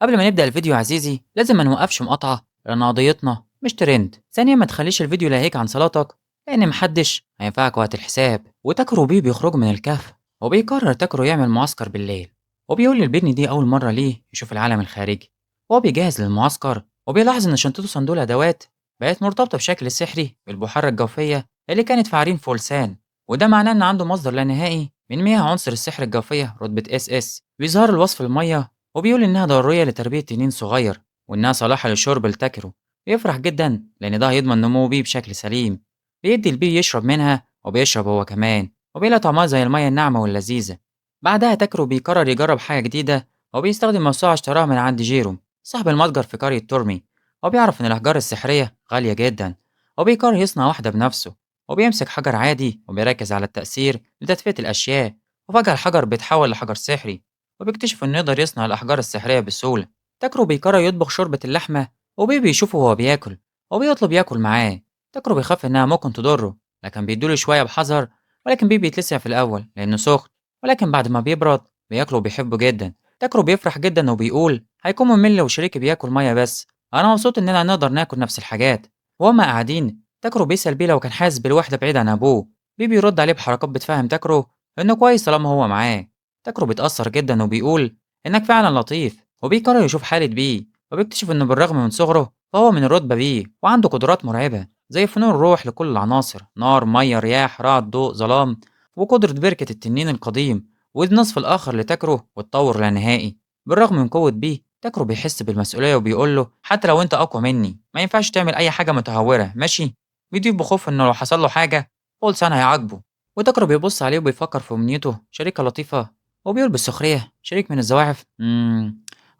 قبل ما نبدأ الفيديو يا عزيزي لازم ما نوقفش مقاطعة لأن قضيتنا مش ترند. ثانيا ما تخليش الفيديو يلهيك عن صلاتك لأن محدش هينفعك وقت الحساب. وتاكرو بيه بيخرج من الكهف وبيقرر تاكرو يعمل معسكر بالليل، وبيقول للبني دي أول مرة ليه يشوف العالم الخارجي. وهو بيجهز للمعسكر وبيلاحظ إن شنطته صندوق الأدوات بقت مرتبطة بشكل سحري بالبحيرة الجوفية اللي كانت في عرين فولسان، وده معناه إن عنده مصدر لا نهائي من مياه عنصر السحر الجوفية رتبة اس اس. بيظهر الوصف المية وبيقول إنها ضرورية لتربية تنين صغير وإنها صالحة للشرب لتاكرو. بيفرح جدا لأن ده هيضمن نمو بيه بشكل سليم. بيدي البيه يشرب منها وبيشرب هو كمان وبيلاقي طعمها زي المية الناعمة واللذيذة. بعدها تاكرو بيقرر يجرب حاجة جديدة وبيستخدم موسوعة اشتراها من عند جيروم صاحب المتجر في قرية تورمي. وبيعرف إن الأحجار السحرية غالية جدا وبيقرر يصنع واحدة بنفسه. وبيمسك حجر عادي وبيركز على التأثير لتدفئة الأشياء، وفجأة الحجر بيتحول لحجر سحري وبيكتشف إنه يقدر يصنع الأحجار السحرية بسهولة. تاكرو بيقرر يطبخ شوربة اللحمة وبيبي يشوفه وهو بياكل وبيطلب ياكل معاه. تاكرو بيخاف إنها ممكن تضره لكن بيدوله شوية بحذر، ولكن بيبي يتلسع في الأول لأنه سخن، ولكن بعد ما بيبرد بياكله وبيحبه جدا. تاكرو بيفرح جدا وبيقول هيكون ممل لو شريكي بياكل مية بس، أنا مبسوط إننا نقدر ناكل نفس الحاجات. وهما قاعدين تاكرو بيسأل بيه لو كان حاسس بالوحدة بعيد عن أبوه. بيبي يرد عليه بحركات بتفهم تاكرو إنه كويس طالما هو معاه. تاكرو بيتأثر جدا وبيقول إنك فعلا لطيف، وبيقرر يشوف حالة بيه وبيكتشف إنه بالرغم من صغره فهو من الرتبة بيه وعنده قدرات مرعبة زي فنون الروح لكل العناصر: نار، مية، رياح، رعد، ضوء، ظلام، وقدرة بركة التنين القديم والنصف الآخر لتاكرو والتطور لا نهائي. بالرغم من قوة بيه تاكرو بيحس بالمسؤولية وبيقول له حتى لو أنت أقوى مني ما ينفعش تعمل أي حاجة متهورة ماشي. بيضيف بخوف إنه لو حصل له حاجة بولسان هيعاقبه. وتاكرو بيبص عليه وبيفكر في أمنيته شريكة لطيفة وبيقول بالسخرية شريك من الزواحف.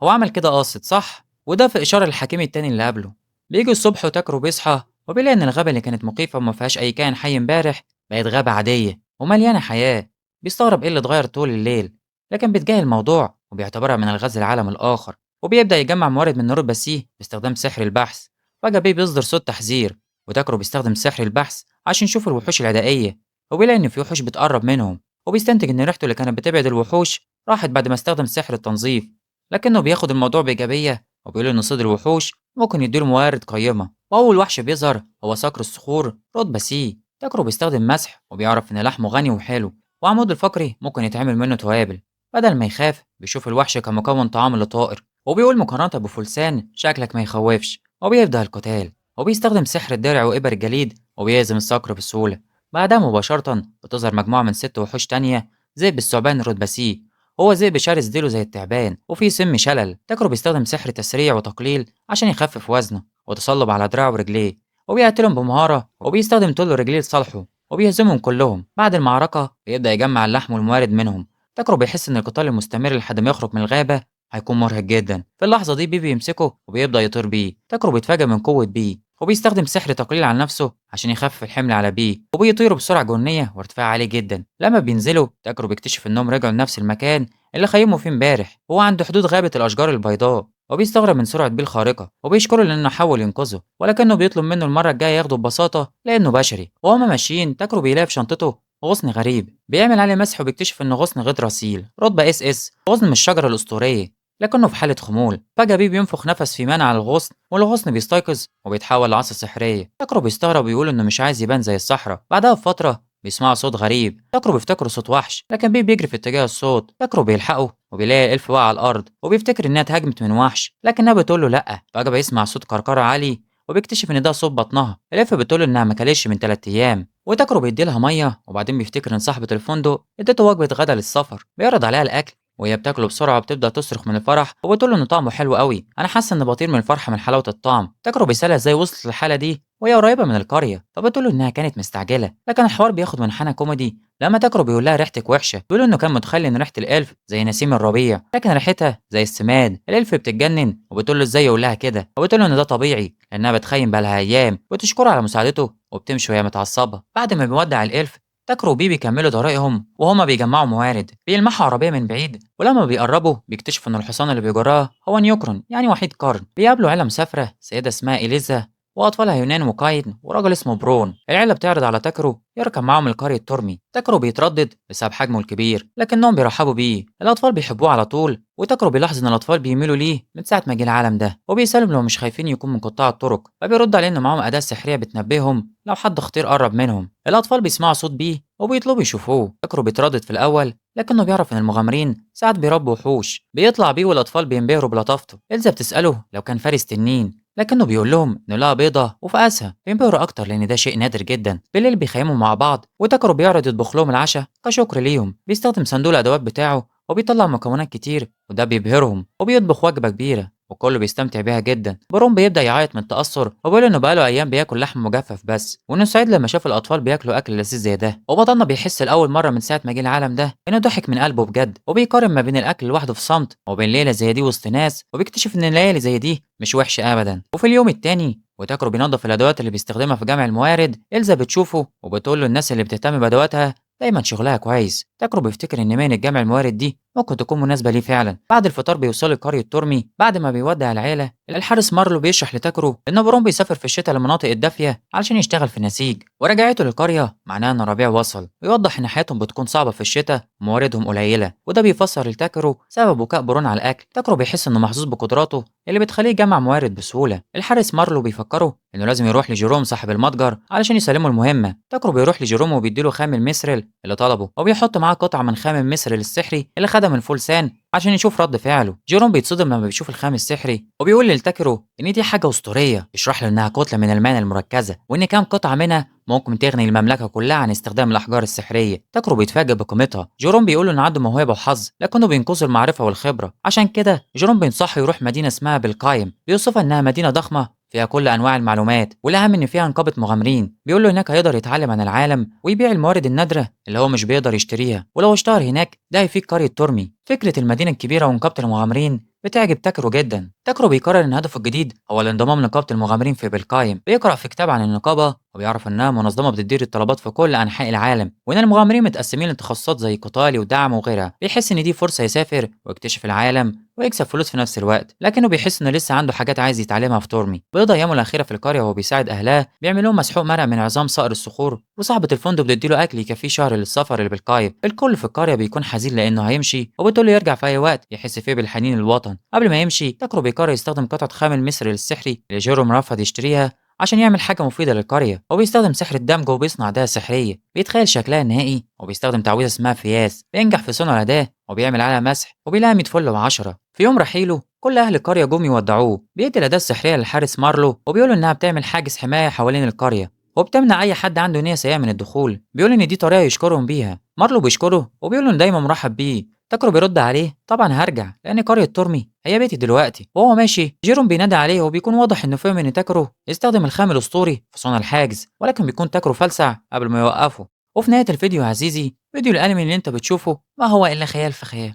هو عمل كده قاصد صح؟ وده في إشارة للحكيم التاني اللي قبله. بيجي الصبح وتاكرو بيصحى وبيلاقي إن الغابة اللي كانت مخيفة وما فيهاش أي كائن حي امبارح بقت غابة عادية ومليانة حياة. بيستغرب إيه اللي اتغير طول الليل، لكن بيتجاهل الموضوع وبيعتبرها من الغاز العالم الآخر. وبيبدأ يجمع موارد من نور البسيه باستخدام سحر البحث. فجأة بيصدر صوت تحذير وتاكرو بيستخدم سحر البحث عشان يشوف الوحوش العدائية. وبيلاقي إن في وحوش بتقرب منهم وبيستنتج إن ريحته اللي كانت بتبعد الوحوش راحت بعد ما استخدم سحر التنظيف. لكنه بياخد الموضوع بإيجابية وبيقول إن صيد الوحوش ممكن يديله موارد قيمة. وأول وحش بيظهر هو صقر الصخور رتبة سي. تاكرو بيستخدم مسح وبيعرف إن لحمه غني وحلو وعمود الفقري ممكن يتعمل منه توابل. بدل ما يخاف بيشوف الوحش كمكون طعام لطائر وبيقول مقارنة بفلسان شكلك ما يخوفش. وبيبدأ القتال وبيستخدم سحر الدرع وإبر الجليد وبيهزم الصقر بسهولة. بعدها مباشرة بتظهر مجموعة من 6 وحوش تانية. ذئب الثعبان رتبة سي، هو ذئب شرس ديله زي التعبان وفيه سم شلل. تاكرو بيستخدم سحر تسريع وتقليل عشان يخفف وزنه وتصلب على دراعه ورجليه وبيقتلهم بمهارة وبيستخدم طول رجليه لصالحه وبيهزمهم كلهم. بعد المعركة بيبدأ يجمع اللحم والموارد منهم. تاكرو بيحس إن القتال المستمر لحد ما يخرج من الغابة هيكون مرهق جدا. في اللحظة دي بيبي يمسكه وبيبدأ يطير بيه. تاكرو بيتفاجئ من قوة بيه وبيستخدم سحر تقليل على نفسه عشان يخفف الحمل على بيه وبيطيروا بسرعة جنونية وارتفاع عالي جدا. لما بينزلوا تاكرو بيكتشف إنهم رجعوا لنفس المكان اللي خيموا فيه امبارح وهو عند حدود غابة الأشجار البيضاء. وبيستغرب من سرعة بيه الخارقة وبيشكره لأنه حاول ينقذه، ولكنه بيطلب منه المرة الجاية ياخده ببساطة لأنه بشري. وهما ماشيين تاكرو بيلاقي في شنطته غصن غريب بيعمل عليه مسح وبيكتشف إنه غصن غير رسيل رتبة اس اس، غصن من الشجرة الأسطورية لكنه في حالة خمول. فجأة بيه بينفخ نفس في منع على الغصن والغصن بيستيقظ وبيتحول لعصا سحرية. تاكرو بيستغرب ويقول إنه مش عايز يبان زي الصحراء. بعدها بفترة بيسمعوا صوت غريب. تاكرو بيفتكروا صوت وحش لكن بيه بيجري في اتجاه الصوت. تاكرو بيلحقه وبيلاقي الإلف واقع على الأرض وبيفتكر إنها اتهاجمت من وحش لكنها بتقول له لأ. فجأة بيسمع صوت كركرة عالي وبيكتشف إن ده صوت بطنها. الإلف بتقول له إنها ما كلتش من 3 أيام وتاكرو بيديلها مية وبعدين بيفتكر إن صاحبة الفندق ادته وجبة غدا للسفر. بيعرض عليها الأكل وهي بتاكله بسرعة وبتبدأ تصرخ من الفرح وبتقول له إن طعمه حلو قوي. أنا حاسة إن بطير من الفرحة من حلاوة الطعم. تاكرو بيسألها إزاي وصلت للحالة دي وهي قريبة من القرية، فبتقول له إنها كانت مستعجلة. لكن الحوار بياخد منحنى كوميدي لما تاكرو بيقول لها ريحتك وحشة. بيقول إنه كان متخيل إن ريحة الإلف زي نسيم الربيع لكن ريحتها زي السماد. الإلف بتتجنن وبتقول له إزاي يقول لها كده، وبتقول له إن ده طبيعي لأنها بتخيم بقالها أيام وتشكره على مساعدته وبتمشي وهي متعصبة. بعد ما بيودع الإلف تاكرو وبيه بيكملوا طريقهم وهما بيجمعوا موارد. بيلمحوا عربية من بعيد ولما بيقربوا بيكتشفوا إن الحصان اللي بيجراه هو نيوكرون يعني وحيد قرن. بيقابلوا عيلة مسافرة سيدة اسمها إليزا وأطفال هيونان وكاين وراجل اسمه برون. العيلة بتعرض على تاكرو يركب معاهم القرية تورمي. تاكرو بيتردد بسبب حجمه الكبير لكنهم بيرحبوا بيه. الأطفال بيحبوه على طول، وتاكرو بيلاحظ إن الأطفال بيميلوا ليه من ساعة ما جه العالم ده، وبيسألهم لو مش خايفين يكون من قطاع الطرق، فبيرد عليه إن معاهم أداة سحرية بتنبههم لو حد خطير قرب منهم. الأطفال بيسمعوا صوت بيه وبيطلبوا يشوفوه. تاكرو بيتردد في الأول لكنه بيعرف إن المغامرين ساعات بيربوا وحوش. بيطلع بيه والأطفال بينبهروا بلطافته. إلزا بتسأله لو كان فارس تنين لكنه بيقول لهم إنه لقى بيضة وفقسها. بينبهروا أكتر لأن ده شيء نادر جدا. بالليل بيخيموا مع بعض وتاكرو بيعرض يطبخ لهم العشاء كشكر ليهم. بيستخدم صندوق الأدوات بتاعه وبيطلع مكونات كتير وده بيبهرهم، وبيطبخ وجبة كبيرة وكله بيستمتع بيها جدا. بروم بيبدأ يعيط من التأثر وبيقول إنه بقاله أيام بياكل لحم مجفف بس، وإنه سعيد لما شاف الأطفال بياكلوا أكل لذيذ زي ده. وبطلنا بيحس لأول مرة من ساعة ما جه العالم ده إنه ضحك من قلبه بجد، وبيقارن ما بين الأكل لوحده في صمت وبين ليلة زي دي وسط ناس، وبيكتشف إن الليالي زي دي مش وحشة أبدا. وفي اليوم التاني وتاكرو بينظف الأدوات اللي بيستخدمها في جمع الموارد، إلزا بتشوفه وبتقول له الناس اللي بتهتم بأدواتها دايما شغلها كويس. تاكرو بيفتكر ان مهنة جمع الموارد دي ممكن تكون مناسبة ليه فعلا. بعد الفطار بيوصلوا لقرية تورمي. بعد ما بيودع العيلة، الحارس مارلو بيشرح لتاكرو ان بروم بيسافر في الشتاء للمناطق الدافية علشان يشتغل في النسيج، ورجعته للقرية معناها ان الربيع وصل. ويوضح ان حياتهم بتكون صعبة في الشتاء ومواردهم قليلة، وده بيفسر لتاكرو سبب بكاء برون على الاكل. تاكرو بيحس انه محظوظ بقدراته اللي بتخليه يجمع موارد بسهولة. الحارس مارلو بيفكره انه لازم يروح لجيروم صاحب المتجر علشان يسلمه المهمة. تاكرو بيروح لجيروم وبيديله خام المسرل اللي طلبه، وبيحط معاه قطعة من خام المسرل السحري اللي خدها من فولسان عشان يشوف رد فعله. جيروم بيتصدم لما بيشوف الخام السحري وبيقول لتاكرو ان دي حاجة أسطورية. يشرح له انها كتلة من المانا المركزة وان كام قطعة منها ممكن تغني المملكة كلها عن استخدام الأحجار السحرية. تاكرو بيتفاجئ بقيمتها. جيروم بيقول له إنه عنده موهبة وحظ لكنه بينقذه المعرفة والخبرة. عشان كده جيروم بينصحه يروح مدينة اسمها بالقايم. بيوصفها إنها مدينة ضخمة فيها كل أنواع المعلومات، والأهم إن فيها نقابة مغامرين. بيقول له هناك هيقدر يتعلم عن العالم ويبيع الموارد النادرة اللي هو مش بيقدر يشتريها، ولو اشتهر هناك ده هيفيد قرية تورمي. فكرة المدينة الكبيرة ونقابة المغامرين بتعجب تاكرو جدا. تاكرو بيقرر ان هدفه الجديد هو الانضمام لنقابة المغامرين في بالقايم. بيقرأ في كتاب عن النقابة وبيعرف انها منظمة بتدير الطلبات في كل انحاء العالم، وان المغامرين متقسمين لتخصصات زي قتالي ودعم وغيرها. بيحس ان دي فرصة يسافر ويكتشف العالم ويكسب فلوس في نفس الوقت، لكنه بيحس انه لسه عنده حاجات عايز يتعلمها في تورمي. بيقضي ايامه الاخيره في القريه وهو بيساعد اهلها. بيعمل لهم مسحوق مرق من عظام صقر الصخور، وصاحبه الفندق بتديله اكل يكفيه شهر للسفر اللي بالقايم. الكل في القريه بيكون حزين لانه هيمشي، وبتقول له يرجع في اي وقت يحس فيه بالحنين للوطن. قبل ما يمشي تاكرو بيقرر يستخدم قطعه خام المصري السحري اللي جيروم رفض يشتريها عشان يعمل حاجة مفيدة للقرية. هو بيستخدم سحر الدمج وبيصنع أداة سحرية بيتخيل شكلها النهائي، وبيستخدم تعويذة اسمها فياس. بينجح في صنع الأداة وبيعمل عليها مسح وبيلاقي 100 فل و10. في يوم رحيله كل أهل القرية جم يودعوه. بيدي الأداة السحرية للحارس مارلو وبيقولوا إنها بتعمل حاجز حماية حوالين القرية وبتمنع أي حد عنده نية سيئة من الدخول. بيقول إن دي طريقة يشكرهم بيها. مارلو بيشكره وبيقول إنه دايما مرحب بيه. تاكرو بيرد عليه طبعا هرجع لان قرية تورمي هي بيتي دلوقتي. وهو ماشي جيروم بينادي عليه وبيكون واضح انه فهم ان تاكرو يستخدم الخام الاسطوري في صنع الحاجز، ولكن بيكون تاكرو فلسع قبل ما يوقفه. وفي نهاية الفيديو يا عزيزي، فيديو الانمي اللي انت بتشوفه ما هو الا خيال في خيال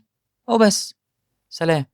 وبس. سلام.